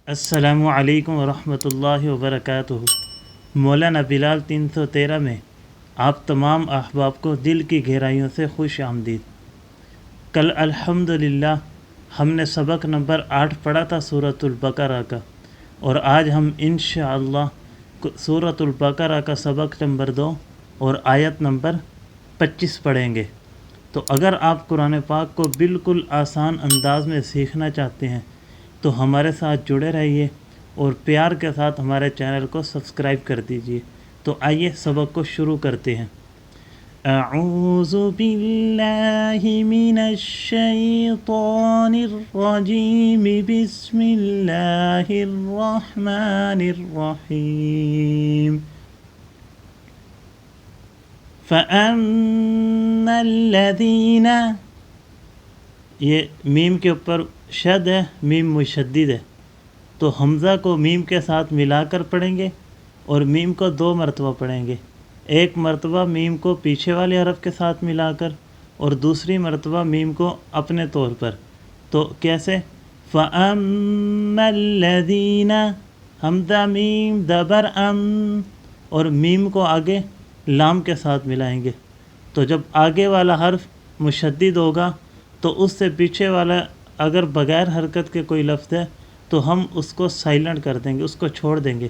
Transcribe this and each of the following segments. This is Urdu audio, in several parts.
السلام علیکم ورحمۃ اللہ وبرکاتہ۔ مولانا بلال 313 میں آپ تمام احباب کو دل کی گہرائیوں سے خوش آمدید۔ کل الحمدللہ ہم نے سبق نمبر 8 پڑھا تھا سورۃ البقرہ کا، اور آج ہم انشاءاللہ سورۃ البقرہ کا سبق نمبر 2 اور آیت نمبر 25 پڑھیں گے۔ تو اگر آپ قرآن پاک کو بالکل آسان انداز میں سیکھنا چاہتے ہیں تو ہمارے ساتھ جڑے رہیے اور پیار کے ساتھ ہمارے چینل کو سبسکرائب کر دیجیے۔ تو آئیے سبق کو شروع کرتے ہیں۔ اعوذ باللہ من الشیطان الرجیم، بسم اللہ الرحمن الرحیم۔ فَأَمَّا الَّذِينَ، یہ میم کے اوپر شد ہے، میم مشدد ہے، تو حمزہ کو میم کے ساتھ ملا کر پڑھیں گے اور میم کو 2 مرتبہ پڑھیں گے۔ ایک مرتبہ میم کو پیچھے والے حرف کے ساتھ ملا کر اور دوسری مرتبہ میم کو اپنے طور پر۔ تو کیسے؟ فَأَمَّا الَّذِينَ، حمزہ میم دبر اور میم کو آگے لام کے ساتھ ملائیں گے۔ تو جب آگے والا حرف مشدد ہوگا تو اس سے پیچھے والا اگر بغیر حرکت کے کوئی لفظ ہے تو ہم اس کو سائلنٹ کر دیں گے، اس کو چھوڑ دیں گے۔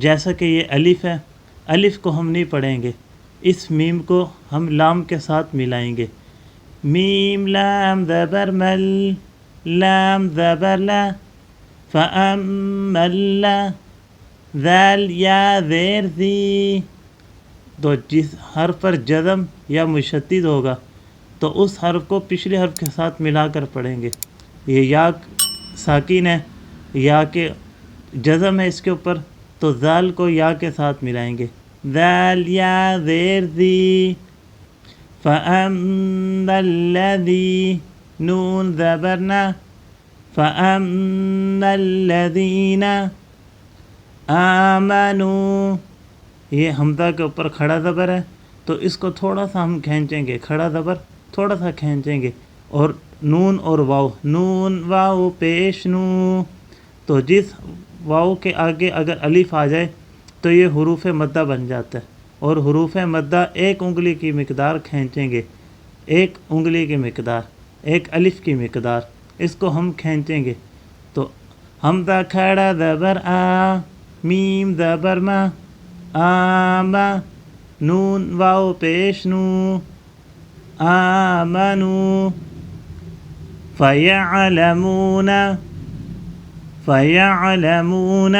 جیسا کہ یہ الف ہے، الف کو ہم نہیں پڑھیں گے، اس میم کو ہم لام کے ساتھ ملائیں گے۔ میم لام زبر مل، لام زبر لا، فَأَمَّا اللا، ذال یا زیر زی۔ تو جس حرف پر جزم یا مشدد ہوگا تو اس حرف کو پچھلے حرف کے ساتھ ملا کر پڑھیں گے۔ یہ یا ساکن ہے، یا کے جزم ہے اس کے اوپر، تو ذال کو یا کے ساتھ ملائیں گے۔ ذال یا زیر زی، فَأَمَّا الَّذِي، نون زبرنا، فَأَمَّا الَّذِينَ آمَنُوا، یہ حمزہ کے اوپر کھڑا زبر ہے تو اس کو تھوڑا سا ہم کھینچیں گے، کھڑا زبر تھوڑا سا کھینچیں گے، اور نون اور واو، نون واو پیش نو، تو جس واو کے آگے اگر الف آ جائے تو یہ حروف مدہ بن جاتا ہے، اور حروف مدہ 1 انگلی کی مقدار کھینچیں گے، 1 انگلی کی مقدار، 1 الف کی مقدار، اس کو ہم کھینچیں گے۔ تو حمزہ کھڑا زبر آ، میم زبر ما، آما، نون واو پیش نو، آمنو، فَيَعْلَمُونَ، فَيَعْلَمُونَ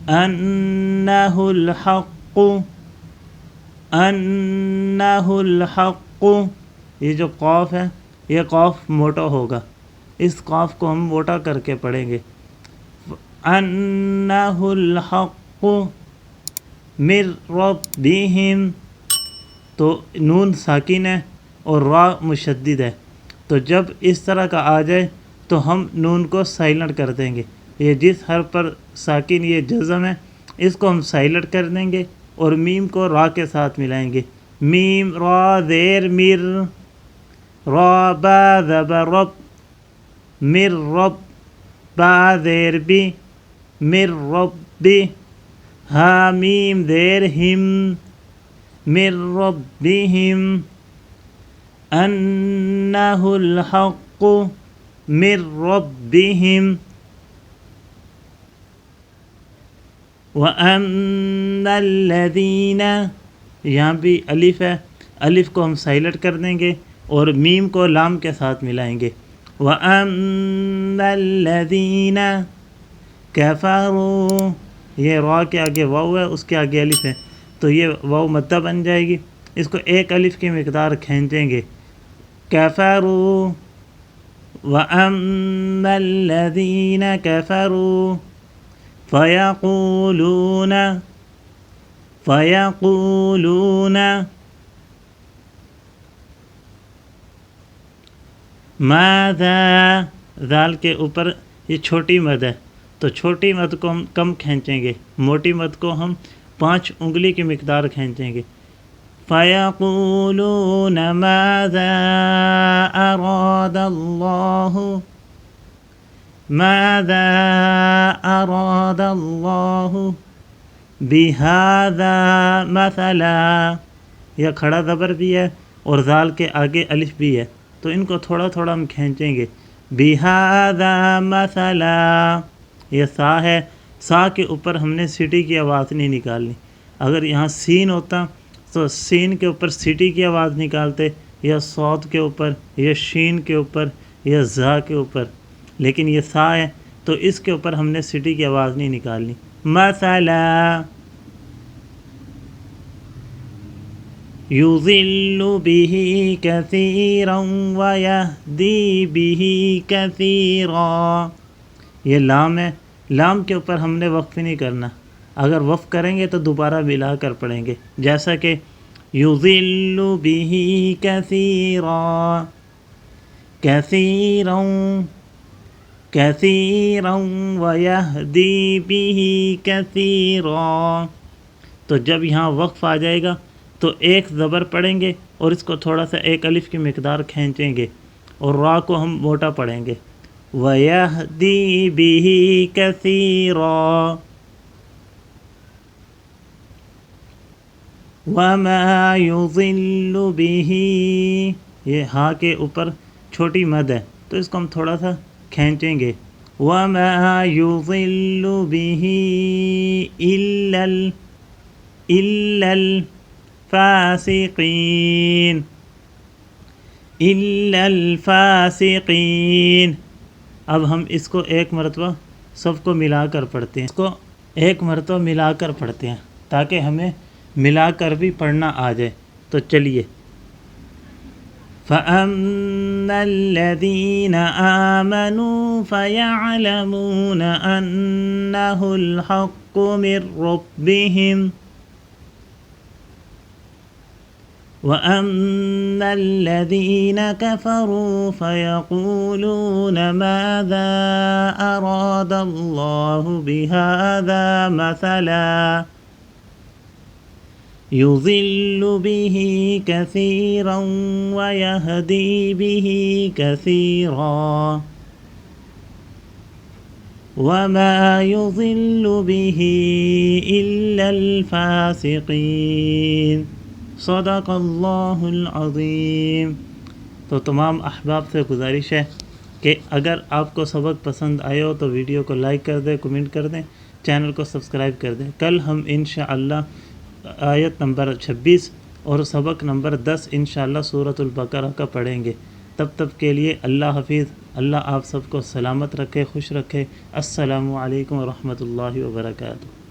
أَنَّهُ الْحَقُّ، أَنَّهُ الْحَقُّ، یہ جو قاف ہے یہ قاف موٹا ہوگا، اس قاف کو ہم موٹا کر کے پڑھیں گے۔ أَنَّهُ الْحَقُّ مِن رَبِّهِمْ، تو نون ساکن ہے اور را مشدد ہے، تو جب اس طرح کا آ جائے تو ہم نون کو سائلنٹ کر دیں گے۔ یہ جس حرف پر ساکن یہ جزم ہے اس کو ہم سائلنٹ کر دیں گے اور میم کو را کے ساتھ ملائیں گے۔ میم را زیر مر، را با زبر رب، مر رب، با زیر بی، مر ربی، ہا میم زیر ہم، مر ربہم، انہ الحق من ربہم، وَأَمَّا الَّذِينَ، یہاں بھی الف ہے، الف کو ہم سائلنٹ کر دیں گے اور میم کو لام کے ساتھ ملائیں گے۔ وَأَمَّا الَّذِينَ كَفَرُوا، یہ را کے آگے واو ہے، اس کے آگے الف ہے، تو یہ واو مدہ بن جائے گی، اس کو 1 الف کی مقدار کھینچیں گے۔ کفروا، وَأَمَّا الَّذِينَ كَفَرُوا فَيَقُولُونَ، فَيَقُولُونَ ماذا، ذال کے اوپر یہ چھوٹی مد ہے تو چھوٹی مد کو ہم کم کھینچیں گے، موٹی مد کو ہم 5 انگلی کی مقدار کھینچیں گے۔ ماذا اراد اللہ بہذا مثلا، یہ کھڑا زبر بھی ہے اور ذال کے آگے الف بھی ہے، تو ان کو تھوڑا تھوڑا ہم کھینچیں گے. بہذا مثلا، یہ سا ہے، سا کے اوپر ہم نے سٹی کی آواز نہیں نکالنی. اگر یہاں سین ہوتا تو سین کے اوپر سٹی کی آواز نکالتے، یا صاد کے اوپر، یا شین کے اوپر، یا زا کے اوپر، لیکن یہ سا ہے تو اس کے اوپر ہم نے سٹی کی آواز نہیں نکالنی. مثلا یضل به کثیرا ویہدی به کثیرا، یہ لام ہے، لام کے اوپر ہم نے وقف نہیں کرنا. اگر وقف کریں گے تو دوبارہ ملا کر پڑھیں گے، جیسا کہ یضل به کثیرا، کثیرا کثیرا ویہدی به کثیرا. تو جب یہاں وقف آ جائے گا تو ایک زبر پڑھیں گے اور اس کو تھوڑا سا ایک الف کی مقدار کھینچیں گے اور را کو ہم موٹا پڑھیں گے. وَيَهْدِي بِهِ كَثِيرًا وَمَا يُضِلُّ بِهِ، یہ ہاں کے اوپر چھوٹی مد ہے تو اس کو ہم تھوڑا سا کھینچیں گے. وَمَا يُضِلُّ بِهِ إِلَّا الْفَاسِقِينَ، إِلَّا الْفَاسِقِينَ. اب ہم اس کو ایک مرتبہ سب کو ملا کر پڑھتے ہیں، اس کو ایک مرتبہ ملا کر پڑھتے ہیں تاکہ ہمیں ملا کر بھی پڑھنا آ جائے. تو چلیے. فَأَمَّا الَّذِينَ آمَنُوا فَيَعْلَمُونَ أَنَّهُ الْحَقُّ مِنْ رَبِّهِمْ، وَأَمَّا الَّذِينَ كَفَرُوا فَيَقُولُونَ مَاذَا أَرَادَ اللَّهُ بِهَذَا مَثَلًا يُضِلُّ بِهِ كَثِيرًا وَيَهْدِي بِهِ كَثِيرًا وَمَا يُضِلُّ بِهِ إِلَّا الْفَاسِقِينَ. صدق اللہ العظیم. تو تمام احباب سے گزارش ہے کہ اگر آپ کو سبق پسند آئے ہو تو ویڈیو کو لائک کر دیں، کمنٹ کر دیں، چینل کو سبسکرائب کر دیں. کل ہم انشاءاللہ آیت نمبر 26 اور سبق نمبر 10 انشاءاللہ سورۃ البقرہ کا پڑھیں گے. تب کے لیے اللہ حافظ. اللہ آپ سب کو سلامت رکھے، خوش رکھے. السلام علیکم ورحمۃ اللہ وبرکاتہ.